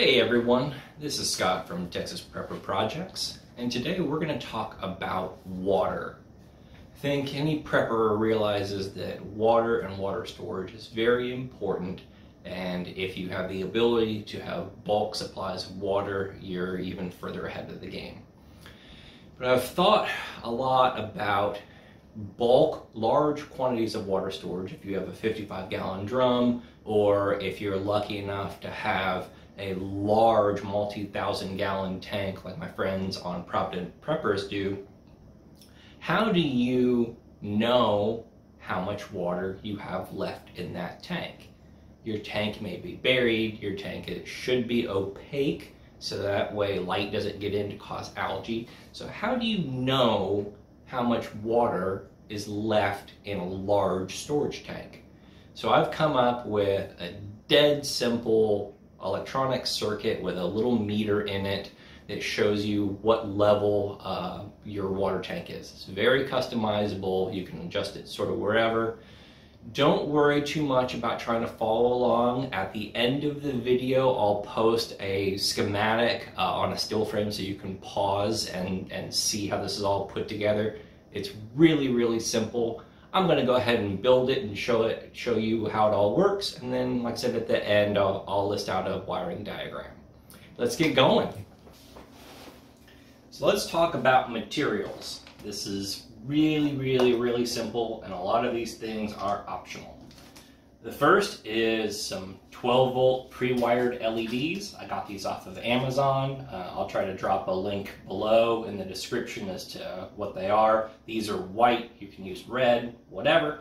Hey everyone, this is Scott from Texas Prepper Projects, and today we're going to talk about water. I think any prepper realizes that water and water storage is very important, and if you have the ability to have bulk supplies of water, you're even further ahead of the game. But I've thought a lot about bulk, large quantities of water storage if you have a 55-gallon drum, or if you're lucky enough to have a large multi-thousand-gallon tank like my friends on Provident Preppers do. How do you know how much water you have left in that tank? Your tank may be buried, your tank should be opaque, so that way light doesn't get in to cause algae. So how do you know how much water is left in a large storage tank? So I've come up with a dead simple electronic circuit with a little meter in it that shows you what level your water tank is. It's very customizable. You can adjust it sort of wherever. Don't worry too much about trying to follow along. At the end of the video, I'll post a schematic on a still frame so you can pause and see how this is all put together. It's really, really simple. I'm going to go ahead and build it and show you how it all works, and then, like I said, at the end I'll list out a wiring diagram. Let's get going. So let's talk about materials. This is really, really, really simple, and a lot of these things are optional. The first is some 12-volt pre-wired LEDs. I got these off of Amazon. I'll try to drop a link below in the description as to what they are. These are white, you can use red, whatever.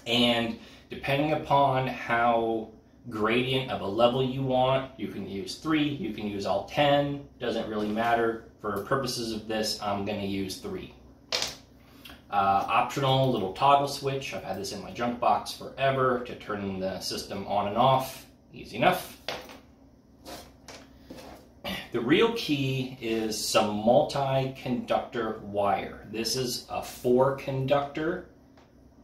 And depending upon how gradient of a level you want, you can use 3, you can use all 10, doesn't really matter. For purposes of this, I'm going to use 3. Optional little toggle switch. I've had this in my junk box forever to turn the system on and off. Easy enough. The real key is some multi-conductor wire. This is a 4-conductor.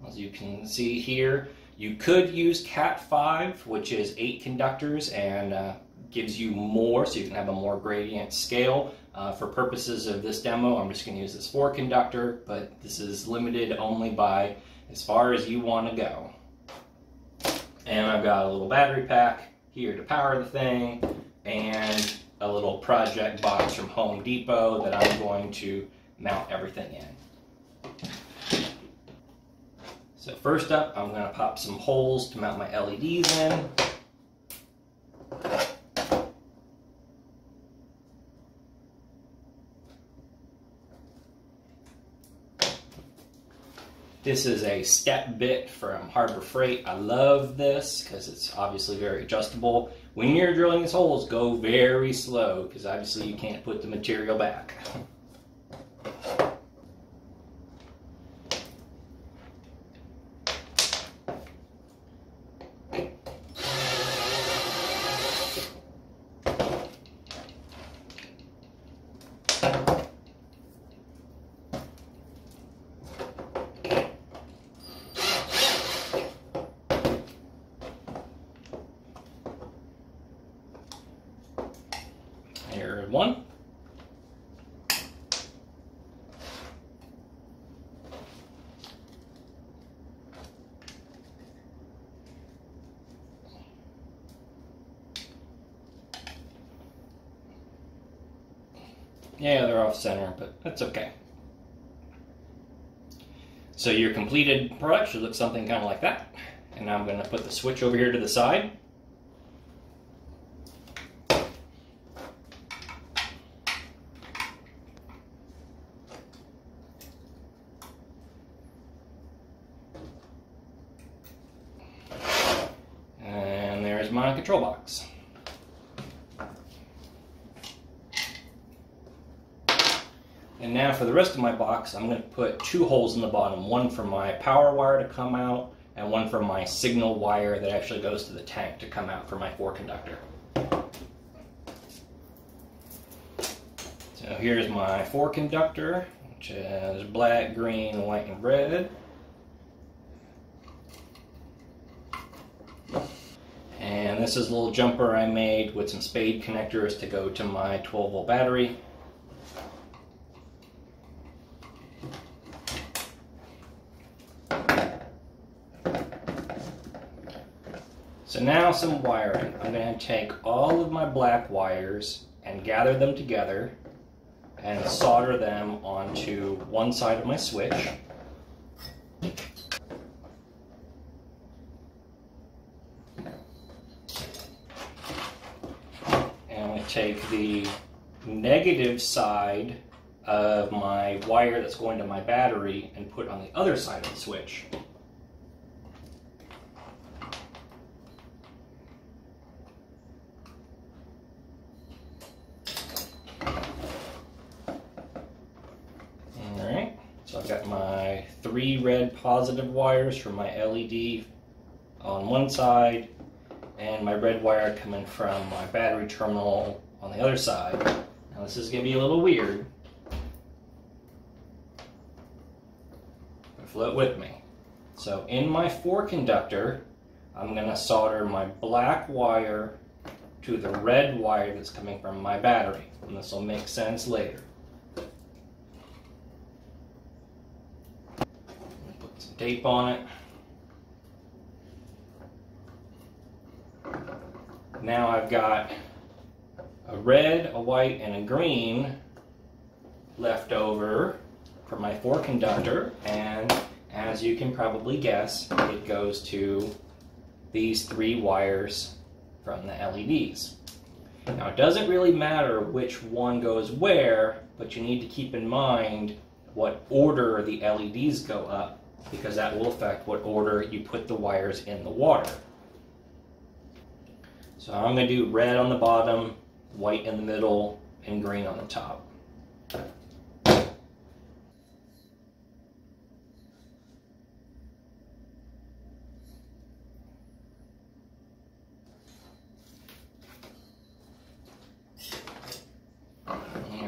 As you can see here, you could use Cat5, which is 8 conductors and gives you more, so you can have a more gradient scale. For purposes of this demo, I'm just going to use this 4-conductor, but this is limited only by as far as you want to go. And I've got a little battery pack here to power the thing, and a little project box from Home Depot that I'm going to mount everything in. So first up, I'm going to pop some holes to mount my LEDs in. This is a step bit from Harbor Freight. I love this because it's obviously very adjustable. When you're drilling these holes, go very slow because obviously you can't put the material back. Here's one. Yeah, they're off center, but that's okay. So your completed product should look something kind of like that. And now I'm going to put the switch over here to the side. There's my control box. And now for the rest of my box, I'm going to put 2 holes in the bottom, one for my power wire to come out, and one for my signal wire that actually goes to the tank to come out for my 4-conductor. So here's my 4-conductor, which is black, green, white, and red. this is a little jumper I made with some spade connectors to go to my 12-volt battery. So now some wiring. I'm going to take all of my black wires and gather them together and solder them onto one side of my switch. And I take the negative side of my wire that's going to my battery and put on the other side of the switch. Alright, so I've got my 3 red positive wires from my LED on one side, and my red wire coming from my battery terminal on the other side. Now this is going to be a little weird, but float with me. So in my 4 conductor, I'm going to solder my black wire to the red wire that's coming from my battery, and this will make sense later. Put some tape on it. Now I've got a red, a white, and a green left over for my 4 conductor, and as you can probably guess, it goes to these 3 wires from the LEDs. Now it doesn't really matter which one goes where, but you need to keep in mind what order the LEDs go up, because that will affect what order you put the wires in the water. So I'm going to do red on the bottom, white in the middle, and green on the top. There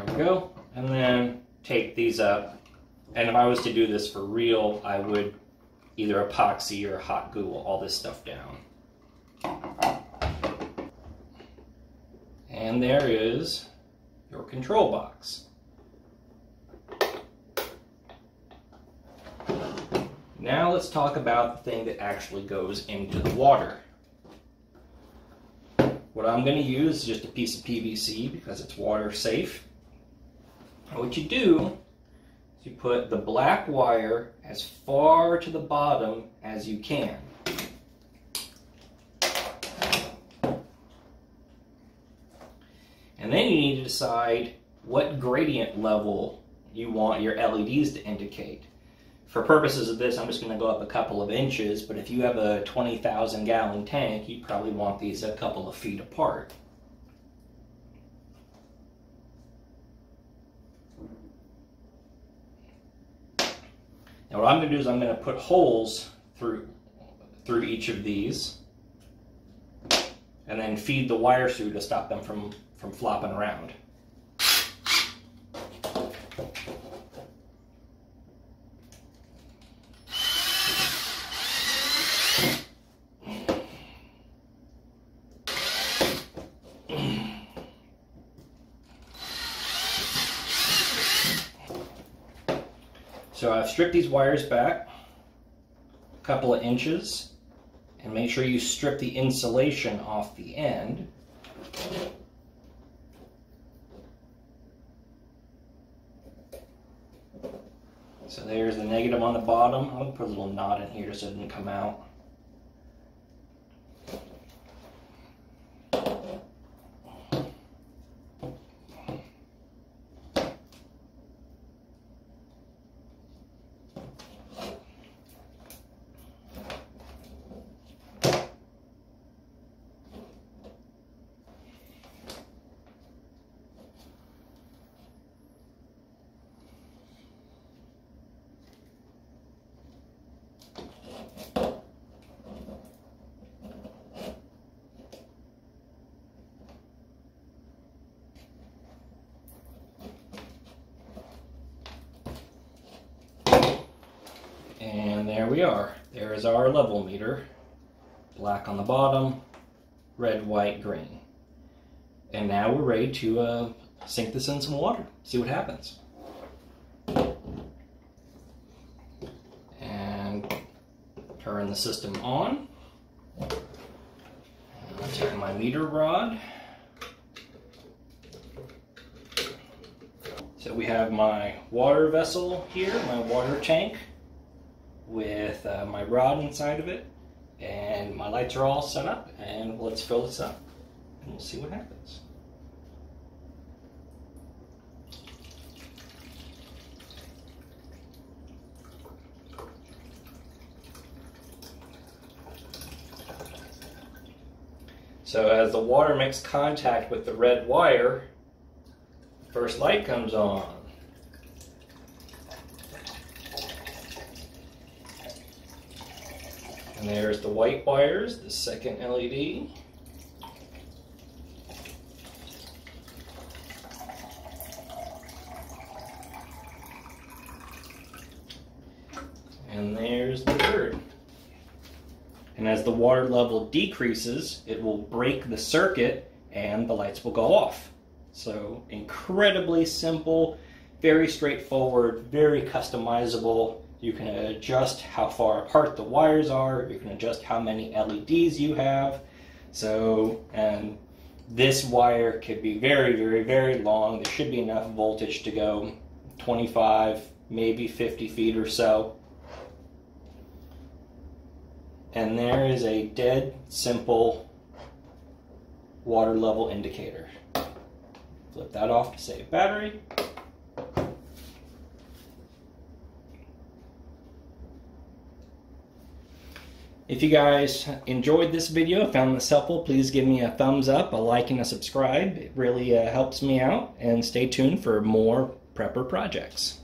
we go. And then take these up. And if I was to do this for real, I would either epoxy or hot glue all this stuff down. And there is your control box. Now let's talk about the thing that actually goes into the water. What I'm going to use is just a piece of PVC because it's water safe. And what you do is you put the black wire as far to the bottom as you can. And then you need to decide what gradient level you want your LEDs to indicate. For purposes of this, I'm just going to go up a couple of inches, but if you have a 20,000 gallon tank, you probably want these a couple of feet apart. Now what I'm going to do is I'm going to put holes through each of these, and then feed the wires through to stop them from flopping around. So I've stripped these wires back a couple of inches, and make sure you strip the insulation off the end. So there's the negative on the bottom. I'm going to put a little knot in here so it doesn't come out. And there we are. There is our level meter. Black on the bottom, red, white, green. And now we're ready to sink this in some water, see what happens. And turn the system on. I'll take my meter rod. So we have my water vessel here, my water tank, with my rod inside of it, and my lights are all set up, and let's fill this up and we'll see what happens. So as the water makes contact with the red wire, the first light comes on. And there's the white wires, the second LED. And there's the third. And as the water level decreases, it will break the circuit and the lights will go off. So incredibly simple, very straightforward, very customizable. You can adjust how far apart the wires are. You can adjust how many LEDs you have. So, and this wire could be very, very, very long. There should be enough voltage to go 25, maybe 50 feet or so. And there is a dead simple water level indicator. Flip that off to save battery. If you guys enjoyed this video, found this helpful, please give me a thumbs up, a like, and a subscribe. It really helps me out. And stay tuned for more prepper projects.